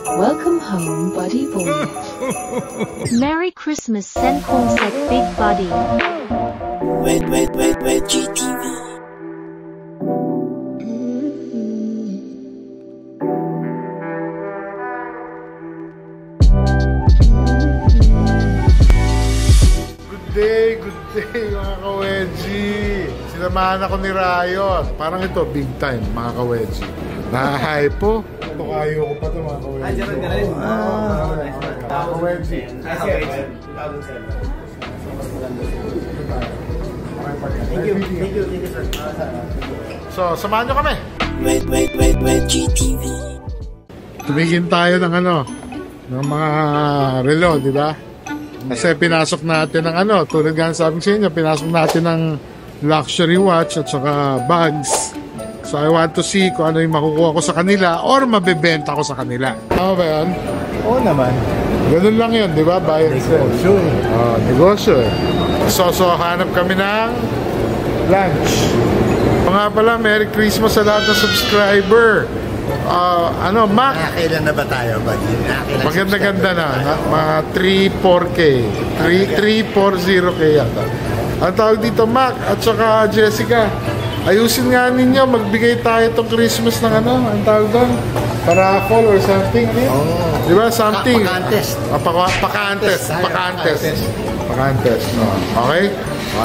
Welcome home, buddy boy. Merry Christmas, Senkonsek Big Buddy. Red GTV. Good day mga ka-wedgie. Sinamahan ako ni Riot. Parang ito, big time mga ka-wedgie. Nahay po. Ito kayo ko pa ito mga ka-wedgie. Ay, Gerald ka rin. Mga ka-wedgie. Thank you, sir. So, samahan nyo kami. Red GTV. Tumigin tayo ng ng mga relo, di ba? Kasi pinasok natin ng tulad nga sabi sa inyo, pinasok natin ng luxury watch at saka bags. So I want to see kung ano yung makukuha ko sa kanila or mabebenta ko sa kanila. Tama ba yan? Oo naman. Ganun lang yun, di ba? Buy and sell. Negosyo eh. So hanap kami ng lunch. Mga pala, Merry Christmas sa lahat ng subscriber. Mac? Kailan na ba tayo, buddy? Maganda-ganda na. Mga 3-4K. 3-4-0K yata. Ang tawag dito, Mac at saka Jessica. Ayusin nga ninyo, magbigay tayo itong Christmas ng ang tawag doon? Paraffle or something. Di ba? Something. Pakantes. Okay?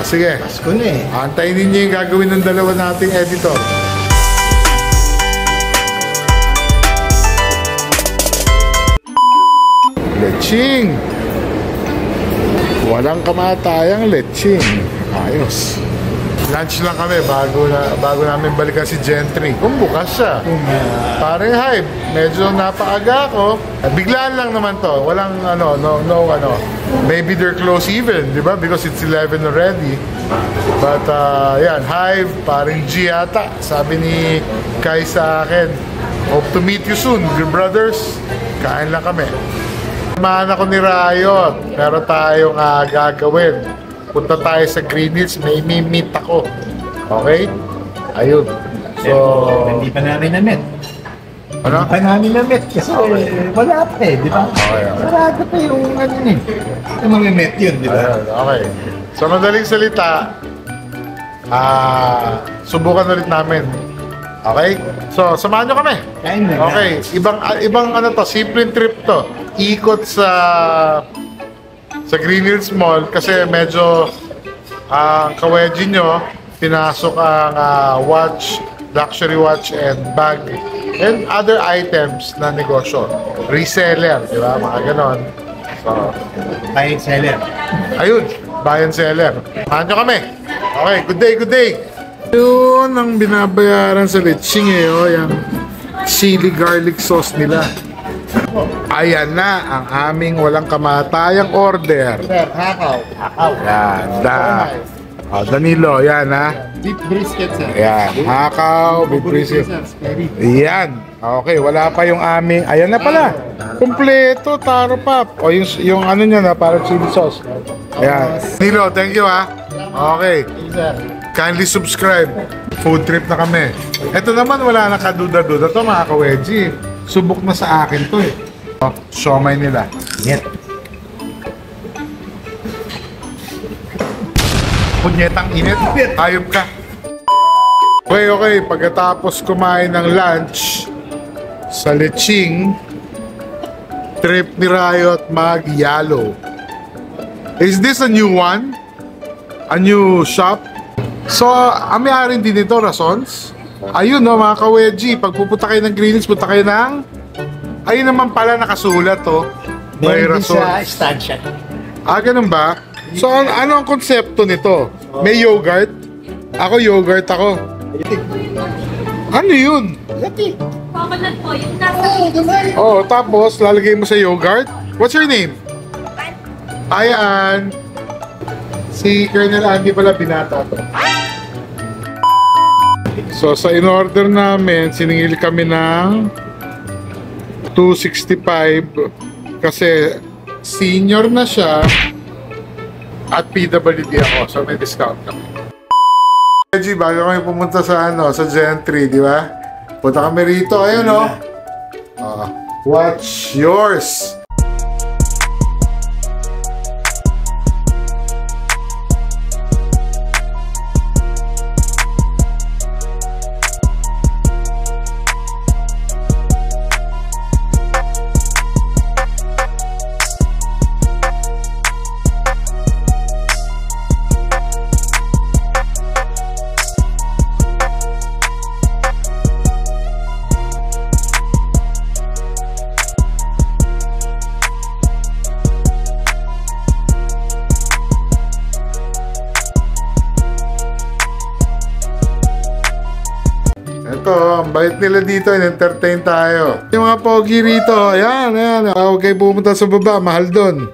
Sige. Pasko na eh. Antayin ninyo yung gagawin ng dalawa nating editor. Leching. Walang kamatayang leching. Ayos. Lunch lang kami bago namin balikan si Gentry. Kung bukas siya. Pare hype. Medyo napaaga ako. Biglaan lang naman to. Walang Maybe they're close even, di ba? Because it's 11 already. But yan, Hive, paring G yata. Sabi ni Kai sa akin, hope to meet you soon, good brothers. Kain lang kami. Samahan ako ni Riot. Pero tayong gagawin. Punta tayo sa Green Hills. May meet ako. Okay? Ayun. So, hindi pa namin na-met. Ano? Hindi pa namin na-met kasi wala pa eh, di ba? Okay. Sarado pa yung yung mga met yun, di ba? Okay. Sa madaling salita, subukan ulit namin. Okay? So, samahan nyo kami. Okay. Ibang simple trip to. Ikot sa Green Hills Mall kasi medyo ang ka-wedgie nyo, pinasok ang luxury watch and bag and other items na negosyo. Reseller, di ba? Mga ganon. So, Buy and seller. ayun, buy and seller. Samahan nyo kami. Okay, good day. Yun ang binabayaran sa leching yung chili garlic sauce nila. Ayan na ang aming walang kamatayang order. Hakaw. Yan, Danilo, yan Beef brisket, sir. Yan, hakaw, beef brisket. Yan, okay, wala pa yung aming, ayan na pala. Kompleto, taro pap. O yung nyo na, para chili sauce. Ayan. Danilo, thank you Okay. Kindly subscribe. Food trip na kami. Ito naman, wala na kaduda-duda to mga ka-wedgie. Subok na sa akin to eh. Siomay nila. Net. Punyetang init. Hayop ka. Okay. Pagkatapos kumain ng lunch sa leching, trip ni Riot mag-Yalo. Is this a new one? A new shop? So, ang may-ari din dito, Rasons? Ayun mga ka-wedgie, pag pupunta kayo ng Green Hills, punta kayo ng... Ayun naman pala nakasulat may Meron din Rasons. sa estancia. Ganun ba? So, ano ang konsepto nito? May yogurt? Yogurt ako. Ano yun? Coconut po, yung nasa Tapos lalagay mo sa yogurt. What's your name? Ayan. Si Colonel Andy pala binata to. So sa in-order namin, siningil kami ng $265 kasi senior na siya at PWD ako, so may discount kami. Bago kami pumunta sa Gentry, di ba? Punta kami rito, ayun Watch yours! Ito, ang bait nila dito, in-entertain tayo. Yung mga pogi rito, ayan. Huwag kayo pumunta sa baba, mahal doon.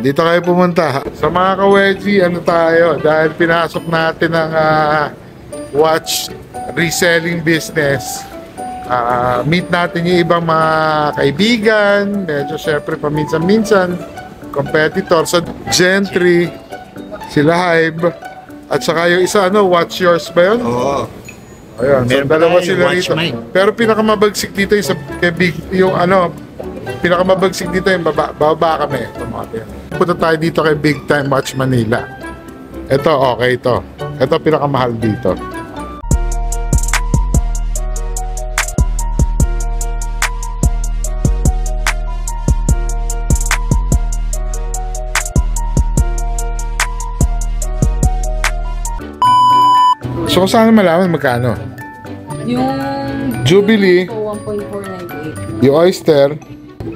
Dito kayo pumunta. Sa mga ka-wedgie, ano tayo? Dahil pinasok natin ang watch reselling business. Meet natin yung ibang mga kaibigan. Medyo syempre paminsan-minsan. Competitor sa Gentry. Sila Hybe. At saka yung isa, Watch Yours ba yun? Oo. Ayun, so dalawa sila rito. Pero pinakamabagsik dito pinakamabagsik dito yung baba kami. Punta tayo dito kay Big Time Watch Manila. Ito, okay ito. Ito pinakamahal dito. So kung saan malaman magkano? Yung Jubilee, 1.498. yung Oyster.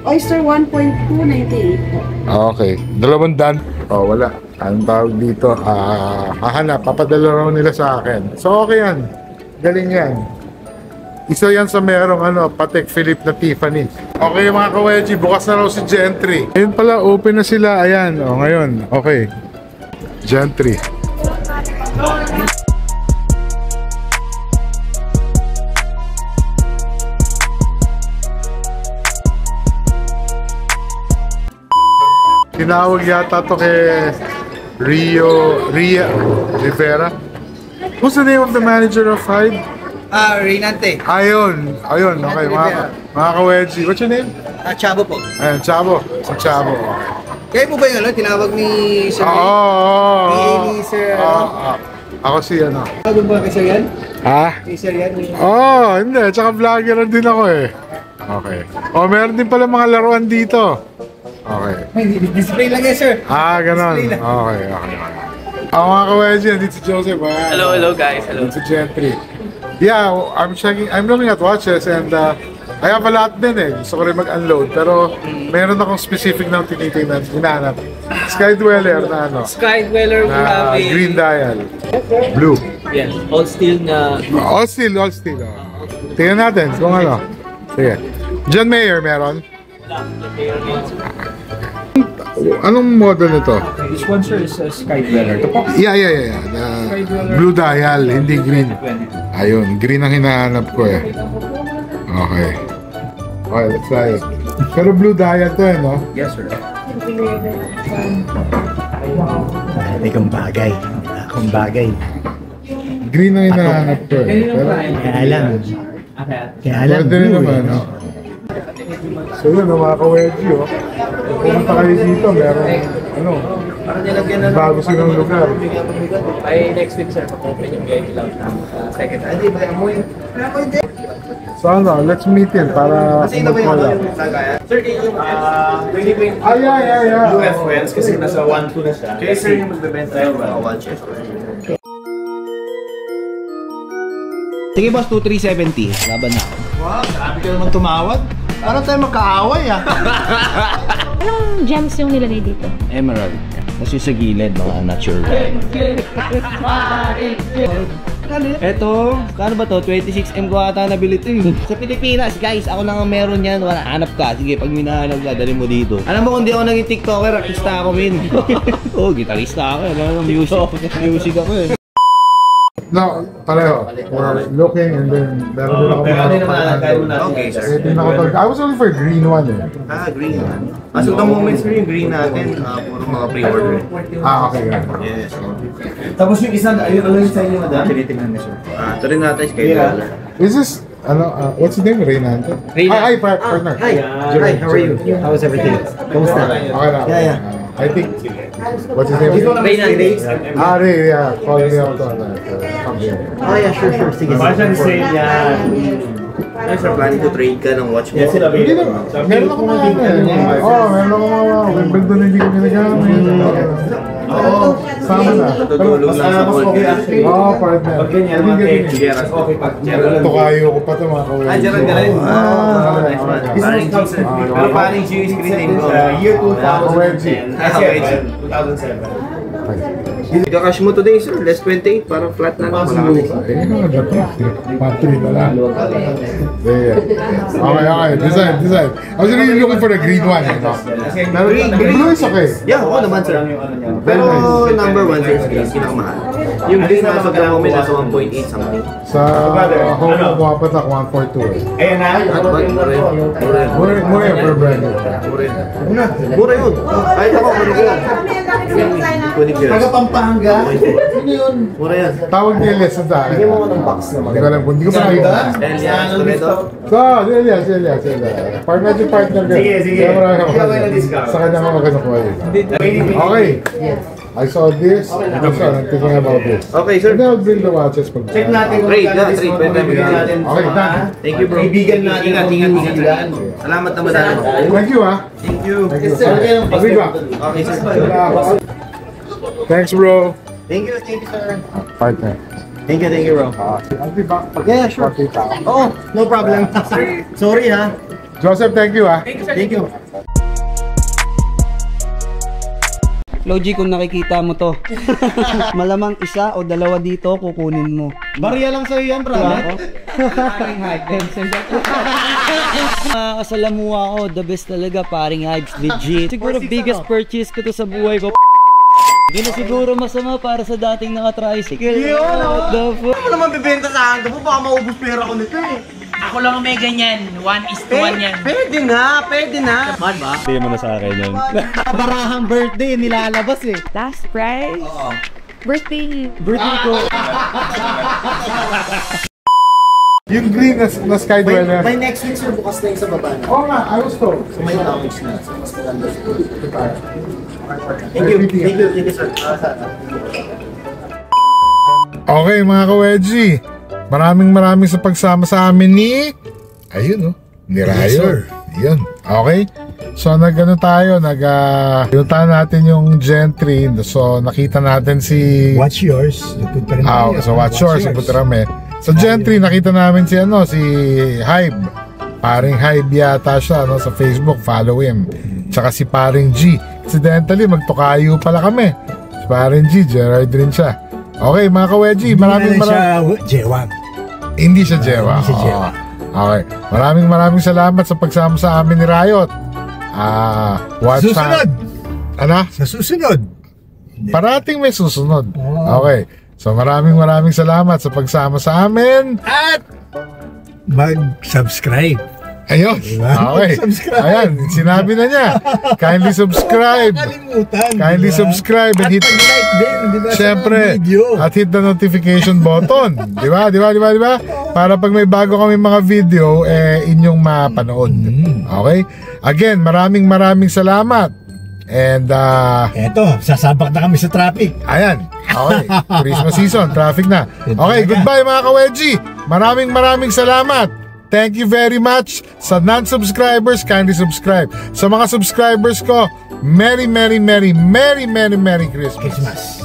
Oyster 1.298. Okay, 200. Oh, wala. Anong tawag dito? Hahanap, papadala raw nila sa akin. So okay yan. Galing yan. Isa yan sa merong Patek Philippe na Tiffany. Okay mga ka-wedgie, bukas na raw si Gentry. Ayun pala, open na sila. Ayan, ngayon. Okay. Gentry. Tinawag yata to kay Ria Rivera. Who's the name of the manager of Hybe? Reynante. Ayun, okay, mga ka-wedgie. What's your name? Chabo po. Ayun, Chabo. Si Chabo. Kayo po ba yung tinawag ni Sir Ray? Oo. Ni Sir... Ako si Tawag ba kay Sir Yan? Ha? Kay Sir Yan? Hindi. Tsaka vlogger din ako eh. Okay. Meron din pala mga laruan dito. Okay. Display lang yan, sir. Ganon. Display lang. Okay. Ako mga ka-wedgie, dito si Joseph. Hello guys. Hello. Dito si Gentry. Yeah, I'm looking at watches and I have a lot din eh. Gusto ko rin mag-unload. Pero mayroon akong specific na tinitingnan, hinahanap. Sky Dweller na Sky Dweller, we have a green dial. Blue. yes, all steel na All steel. Tingnan natin kung ano. Sige. John Mayer meron. Anong model nito? This one, sir, is Sky Dweller. Ito po. Yeah. Blue dial, hindi green. Ayun, green ang hinahanap ko eh. Okay. Okay, let's try it. Pero blue dial to eh, no? Yes, sir. May kang bagay. Akong bagay. Green ang hinahanap ko eh. Pero, Kaya alam. pwede rin naman, no? So yun, mga ka-wedgie, pumunta kayo dito, meron, bago silang lugar. by next week sir, mag-open yung VIP lounge namin sa second time. So let's meet in para mag-collab. Sir, yung 2020 Yeah. UF Wells kasi nasa 1-2 na siya. Kaya sir yung magbebenta yung watches. Sige boss, 2,370. Laban na ako. Wow, grabe ka naman tumawad. Parang tayo magkaaway Anong gems yung nilagay dito? Emerald. Kasi sa gilid, mga natural. Eto, kano ba to? 26M ko ata nabili ito eh. Sa Pilipinas, guys, ako lang ang meron yan. Wala, hanap ka. Sige, pag minahanap ka, dali mo dito. Alam mo, kung di ako naging TikToker, artista ako, min. Gitarista ako. Alam mo, music ako eh. No, pareho. We're looking and then meron din ako Okay, sir. I was looking for a green one eh. Green one. As of the moment, sir, yung green natin, puro mga pre-order. Okay, yan. Yes. Tapos yung isa, ano yung sa inyo, madam? Tinitingnan niyo, sir. Ito rin natin, Sky Dweller. Is this What's his name? Reynante? Hi, partner. Hi, how are you? How was everything? Kumusta? Okay lang. Yeah. I think, what's his name? Ray. Ray, yeah. Call me out on that. Come here. Oh yeah, sure. Sige. Guys, are planning to trade ka ng watch mo? Hindi na. Meron ako mga meron ako mga Wimbledon hindi ko ginagamit. Sama na. Tutulong lang sa mall. Partner. Tukayo ko pa ito mga kawin. Gerald ka rin? Nice man. Pero paring G yung screen name ko? Year 2007. Ika-cash mo today, sir. Less 28 para flat na lang. Patri na lang. Okay. Design. I was really looking for the green one. Blue is okay. Yeah, oo naman, sir. Pero number 1 sir, screen, pinakamahal. Yung green na sa moment nasa 1.8 something. Sa home ko kumapat ako 142 Ayan na. Mura for brand new. Mura yun. Kahit ako, mura yun. Taga Pampanga. Sino yun? Mura yan. Tawag ni Elias sa akin. Bigyan mo ko ng box naman. Hindi ko alam kung hindi ko pa nakita. Si Elias. Partner ka. Sige. Sa kanya ka magkasakuha yun. Okay. I saw this. I'm thinking about this. Okay, sir. Then I'll bring the watches pag Check natin kung Trade. Pwede natin. Okay, done. Thank you, bro. Kaibigan natin. Ingat. Salamat na madami. Thank you, ah. Thank you. Agree ba? Okay, sir. Thanks, bro. Thank you, sir. Partner. Thank you, bro. I'll be back. Yeah, sure. Oh, no problem. Sorry, ha. Joseph, thank you, ah. Thank you. Logi, kung nakikita mo to, malamang isa o dalawa dito kukunin mo. Barya lang sa'yo yan, brother. Paring Hypes. Kasalamuha ko, the best talaga, Paring Hypes, legit. Siguro biggest purchase ko to sa buhay ko. Hindi na siguro masama para sa dating naka-tricycle. What the fuck? Ano naman bibenta sa akin? Baka maubos pera ko nito eh. Ako lang may ganyan. 1:1 yan. Pwede na. Mahal ba? Hindi mo na sa akin yun. Barahang birthday, nilalabas eh. Last price? Birthday ko. Yung green na Sky Dweller. By next week, sir, bukas na yung sa baba na. Oo nga, I was told. So may lounge na. So mas maganda. Thank you, sir. Okay, mga ka-wedgie. Maraming sa pagsama sa amin ni... Ayun, ni Rayo. Yun, okay. So, tayo. Pinuntahan natin yung Gentry. So, nakita natin si... Watch Yours. So, Watch Yours. Sa Gentry, nakita namin si Hybe. Paring Hybe yata siya sa Facebook. Follow him. Tsaka si Paring G. Accidentally, magtukayo pala kami. Si Paring G, Gerard rin siya. Okay, mga ka-wedgie, Hindi siya Jewa. Okay. Maraming salamat sa pagsama sa amin ni Riot. Susunod! Ano? Sa susunod! Parating may susunod. Okay. So maraming salamat sa pagsama sa amin. At mag-subscribe. Ayun. Okay. Ayan, sinabi na niya. Kindly subscribe. Kindly subscribe and hit like din, syempre, at hit the notification button. Di ba? Para pag may bago kami mga video, inyong mapanood. Okay? Again, maraming salamat. And eto, sasabak na kami sa traffic. Ayan. Okay. Christmas season, traffic na. Okay, goodbye mga ka-wedgie. Maraming salamat. Thank you very much. Sa non-subscribers, kindly subscribe. Sa mga subscribers ko, Merry Christmas.